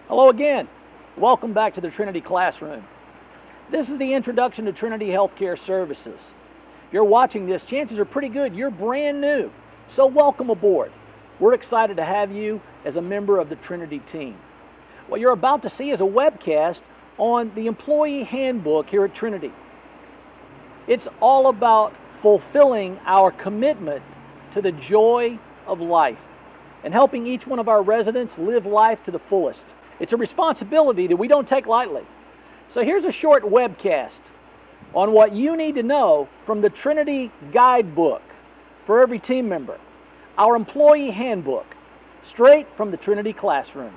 Hello again. Welcome back to the Trinity Classroom. This is the introduction to Trinity Healthcare Services. If you're watching this, chances are pretty good you're brand new. So welcome aboard. We're excited to have you as a member of the Trinity team. What you're about to see is a webcast on the employee handbook here at Trinity. It's all about fulfilling our commitment to the joy of life and helping each one of our residents live life to the fullest. It's a responsibility that we don't take lightly. So here's a short webcast on what you need to know from the Trinity Guidebook for every team member, our employee handbook, straight from the Trinity Classroom.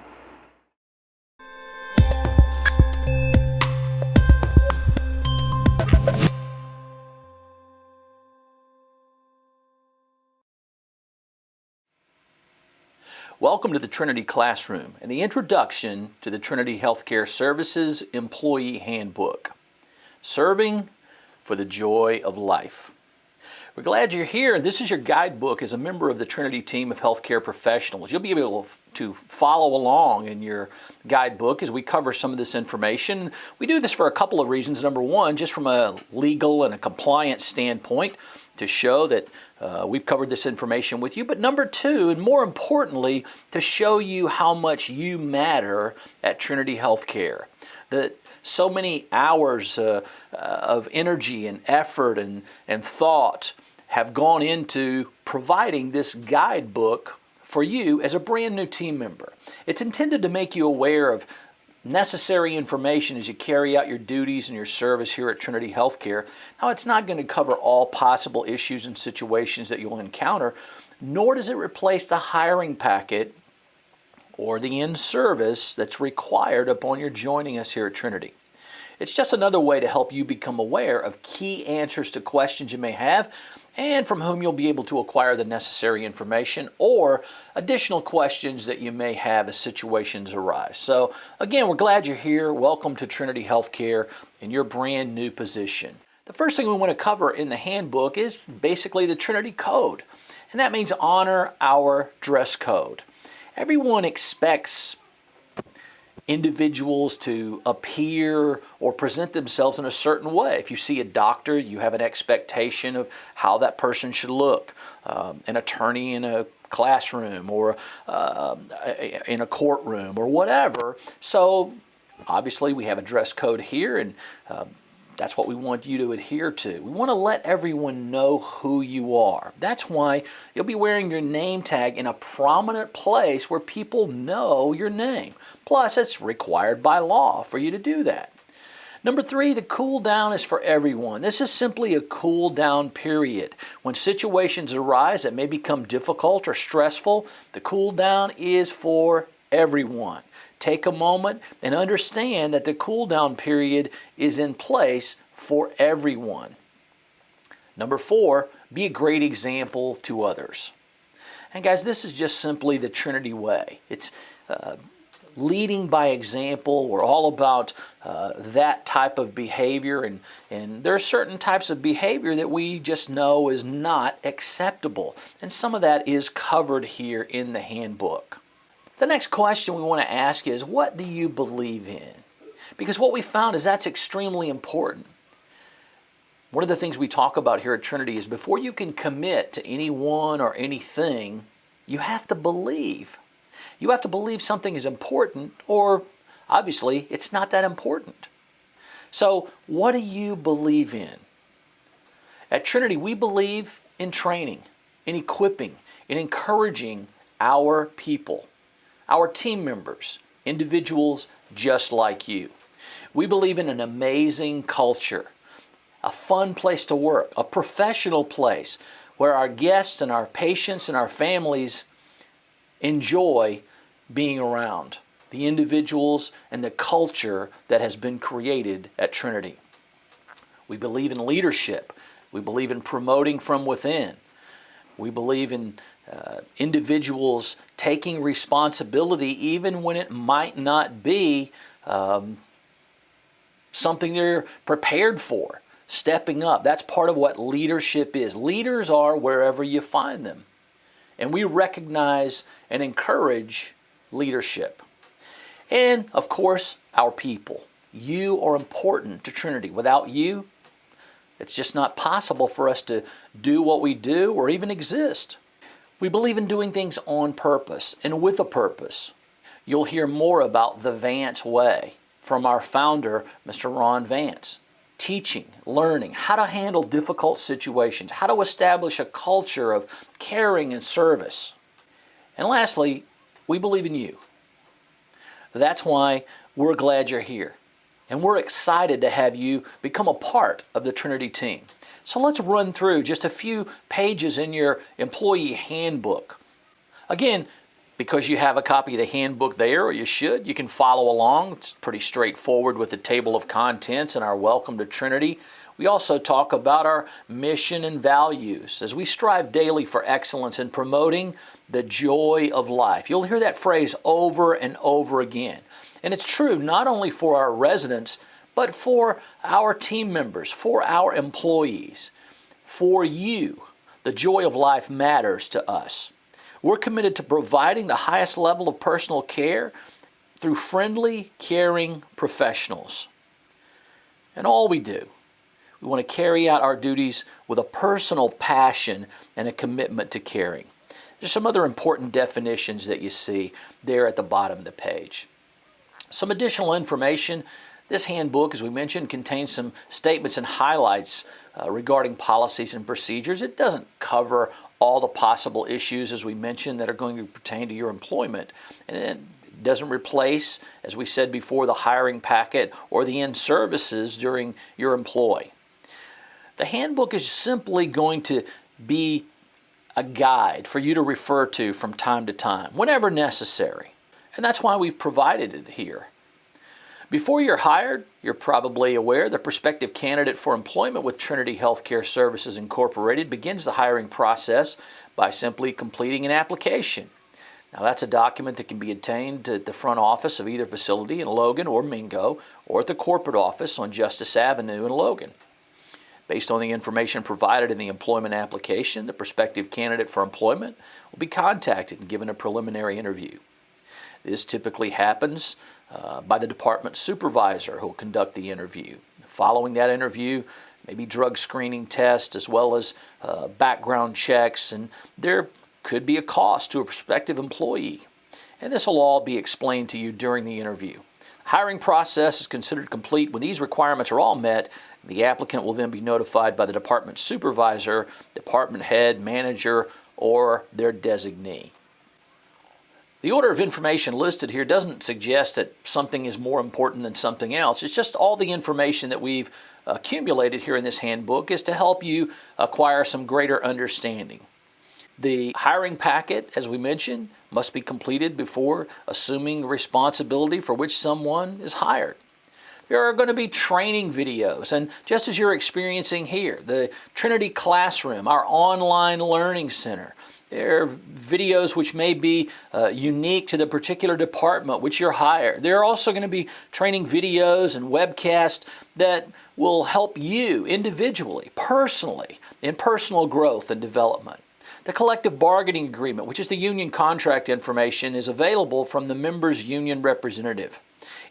Welcome to the Trinity Classroom and the introduction to the Trinity Healthcare Services Employee Handbook, Serving for the Joy of Life. We're glad you're here. This is your guidebook as a member of the Trinity team of healthcare professionals. You'll be able to follow along in your guidebook as we cover some of this information. We do this for a couple of reasons. Number one, just from a legal and a compliance standpoint, to show that we've covered this information with you. But number two, and more importantly, to show you how much you matter at Trinity Healthcare. That so many hours of energy and effort and thought have gone into providing this guidebook for you as a brand new team member. It's intended to make you aware of necessary information as you carry out your duties and your service here at Trinity Healthcare. Now, it's not going to cover all possible issues and situations that you'll encounter, nor does it replace the hiring packet or the in-service that's required upon your joining us here at Trinity. It's just another way to help you become aware of key answers to questions you may have and from whom you'll be able to acquire the necessary information or additional questions that you may have as situations arise. So again, we're glad you're here. Welcome to Trinity Healthcare in your brand new position. The first thing we want to cover in the handbook is basically the Trinity Code, and that means honor our dress code. Everyone expects individuals to appear or present themselves in a certain way. If you see a doctor, you have an expectation of how that person should look. An attorney in a classroom or in a courtroom or whatever. So obviously we have a dress code here, and that's what we want you to adhere to. We want to let everyone know who you are. That's why you'll be wearing your name tag in a prominent place where people know your name. Plus, it's required by law for you to do that. Number three, the cool down is for everyone. This is simply a cool down period. When situations arise that may become difficult or stressful, the cool down is for everyone. Take a moment and understand that the cool down period is in place for everyone. Number four, be a great example to others. And guys, this is just simply the Trinity way. It's leading by example. We're all about that type of behavior, and there are certain types of behavior that we just know is not acceptable. And some of that is covered here in the handbook. The next question we want to ask is, what do you believe in? Because what we found is that's extremely important. One of the things we talk about here at Trinity is before you can commit to anyone or anything, you have to believe. You have to believe something is important, or obviously it's not that important. So what do you believe in? At Trinity, we believe in training, in equipping, in encouraging our people. Our team members, individuals just like you. We believe in an amazing culture, a fun place to work, a professional place where our guests and our patients and our families enjoy being around, the individuals and the culture that has been created at Trinity. We believe in leadership. We believe in promoting from within. We believe in individuals taking responsibility even when it might not be something they're prepared for. Stepping up, that's part of what leadership is. Leaders are wherever you find them. And we recognize and encourage leadership. And, of course, our people. You are important to Trinity. Without you, it's just not possible for us to do what we do or even exist. We believe in doing things on purpose and with a purpose. You'll hear more about the Vance Way from our founder, Mr. Ron Vance. Teaching, learning how to handle difficult situations, how to establish a culture of caring and service. And lastly, we believe in you. That's why we're glad you're here. And we're excited to have you become a part of the Trinity team. So let's run through just a few pages in your employee handbook. Again, because you have a copy of the handbook there, or you should, you can follow along. It's pretty straightforward with the table of contents and our welcome to Trinity. We also talk about our mission and values as we strive daily for excellence in promoting the joy of life. You'll hear that phrase over and over again. And it's true not only for our residents, but for our team members, for our employees, for you. The joy of life matters to us. We're committed to providing the highest level of personal care through friendly, caring professionals. And all we do, we want to carry out our duties with a personal passion and a commitment to caring. There's some other important definitions that you see there at the bottom of the page. Some additional information. This handbook, as we mentioned, contains some statements and highlights regarding policies and procedures. It doesn't cover all the possible issues, as we mentioned, that are going to pertain to your employment. And it doesn't replace, as we said before, the hiring packet or the in-services during your employ. The handbook is simply going to be a guide for you to refer to from time to time, whenever necessary. And that's why we've provided it here. Before you're hired, you're probably aware the prospective candidate for employment with Trinity Healthcare Services Incorporated begins the hiring process by simply completing an application. Now that's a document that can be obtained at the front office of either facility in Logan or Mingo, or at the corporate office on Justice Avenue in Logan. Based on the information provided in the employment application, the prospective candidate for employment will be contacted and given a preliminary interview. This typically happens by the department supervisor who will conduct the interview. Following that interview, maybe drug screening tests as well as background checks, and there could be a cost to a prospective employee. And this will all be explained to you during the interview. The hiring process is considered complete when these requirements are all met. The applicant will then be notified by the department supervisor, department head, manager, or their designee. The order of information listed here doesn't suggest that something is more important than something else. It's just all the information that we've accumulated here in this handbook is to help you acquire some greater understanding. The hiring packet, as we mentioned, must be completed before assuming responsibility for which someone is hired. There are going to be training videos, and just as you're experiencing here, the Trinity Classroom, our online learning center. There are videos which may be unique to the particular department which you're hired. There are also going to be training videos and webcasts that will help you individually, personally, in personal growth and development. The collective bargaining agreement, which is the union contract information, is available from the members' union representative.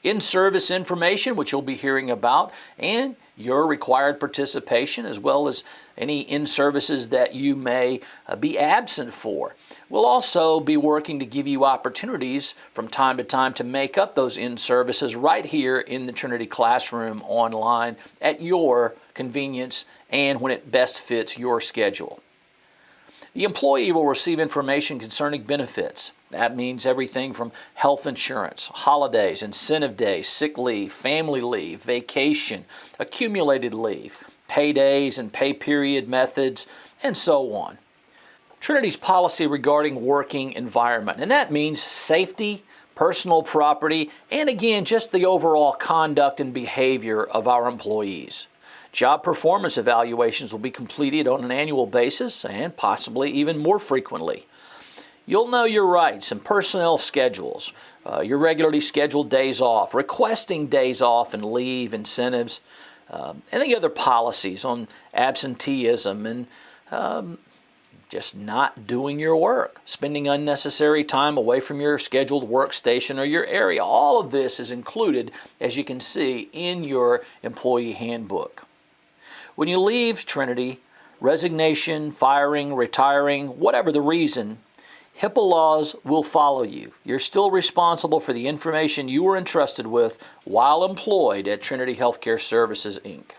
In-service information, which you'll be hearing about, and your required participation, as well as any in-services that you may be absent for. We'll also be working to give you opportunities from time to time to make up those in-services right here in the Trinity Classroom online at your convenience and when it best fits your schedule. The employee will receive information concerning benefits. That means everything from health insurance, holidays, incentive days, sick leave, family leave, vacation, accumulated leave, pay days and pay period methods, and so on. Trinity's policy regarding working environment, and that means safety, personal property, and again, just the overall conduct and behavior of our employees. Job performance evaluations will be completed on an annual basis and possibly even more frequently. You'll know your rights and personnel schedules, your regularly scheduled days off, requesting days off and leave incentives, and the other policies on absenteeism and just not doing your work, spending unnecessary time away from your scheduled workstation or your area. All of this is included, as you can see, in your employee handbook. When you leave Trinity, resignation, firing, retiring, whatever the reason, HIPAA laws will follow you. You're still responsible for the information you were entrusted with while employed at Trinity Healthcare Services, Inc.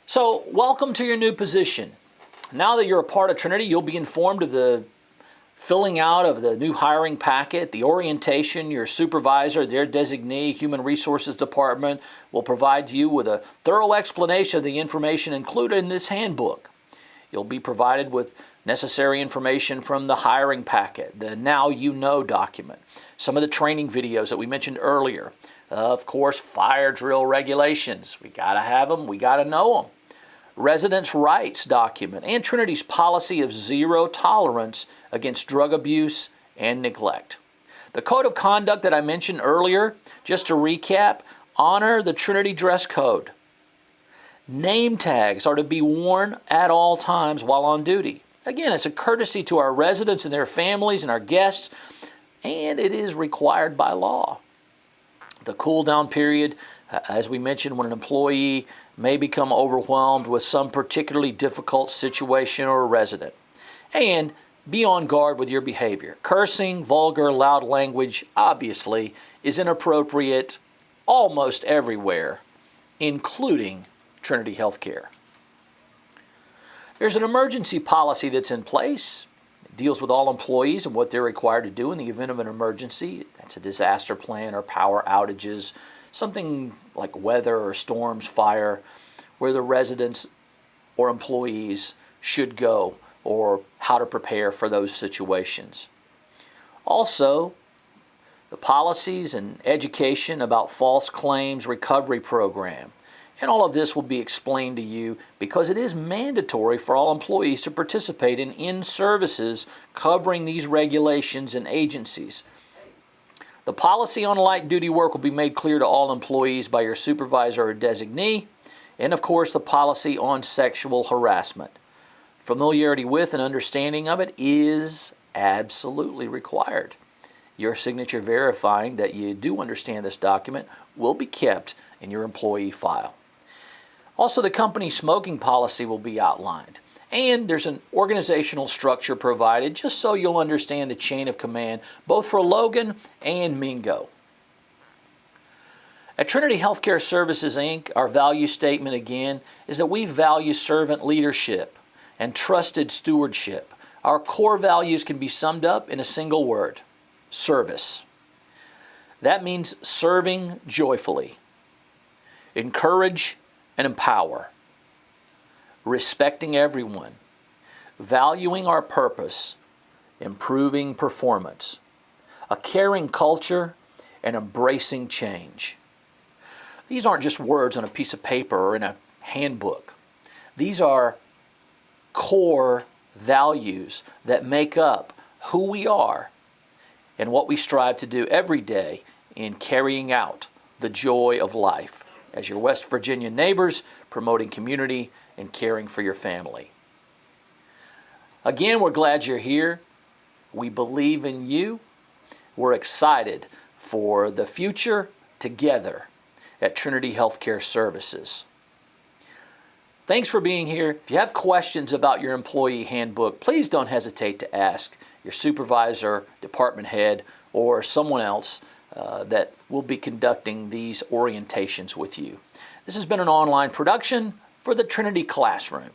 So, welcome to your new position. Now that you're a part of Trinity, you'll be informed of the filling out of the new hiring packet, the orientation. Your supervisor, their designee, Human Resources Department will provide you with a thorough explanation of the information included in this handbook. You'll be provided with necessary information from the hiring packet, the Now You Know document, some of the training videos that we mentioned earlier. Of course, fire drill regulations. We got to have them. We got to know them. Residents' rights document, and Trinity's policy of zero tolerance against drug abuse and neglect. The code of conduct that I mentioned earlier, just to recap, honor the Trinity dress code. Name tags are to be worn at all times while on duty. Again, it's a courtesy to our residents and their families and our guests, and it is required by law. The cool down period, as we mentioned, when an employee may become overwhelmed with some particularly difficult situation or a resident. And be on guard with your behavior. Cursing, vulgar, loud language, obviously, is inappropriate almost everywhere, including Trinity Healthcare. There's an emergency policy that's in place. It deals with all employees and what they're required to do in the event of an emergency. That's a disaster plan or power outages, something like weather or storms, fire, where the residents or employees should go or how to prepare for those situations. Also, the policies and education about false claims recovery program. And all of this will be explained to you because it is mandatory for all employees to participate in services covering these regulations and agencies. The policy on light duty work will be made clear to all employees by your supervisor or designee. And of course, the policy on sexual harassment. Familiarity with and understanding of it is absolutely required. Your signature verifying that you do understand this document will be kept in your employee file. Also, the company smoking policy will be outlined. And there's an organizational structure provided just so you'll understand the chain of command, both for Logan and Mingo. At Trinity Healthcare Services, Inc., our value statement again is that we value servant leadership and trusted stewardship. Our core values can be summed up in a single word: service. That means serving joyfully, encourage and empower, respecting everyone, valuing our purpose, improving performance, a caring culture, and embracing change. These aren't just words on a piece of paper or in a handbook. These are core values that make up who we are and what we strive to do every day in carrying out the joy of life as your West Virginia neighbors, promoting community and caring for your family. Again, we're glad you're here. We believe in you. We're excited for the future together at Trinity Healthcare Services. Thanks for being here. If you have questions about your employee handbook, please don't hesitate to ask your supervisor, department head, or someone else that will be conducting these orientations with you. This has been an online production for the Trinity Classroom.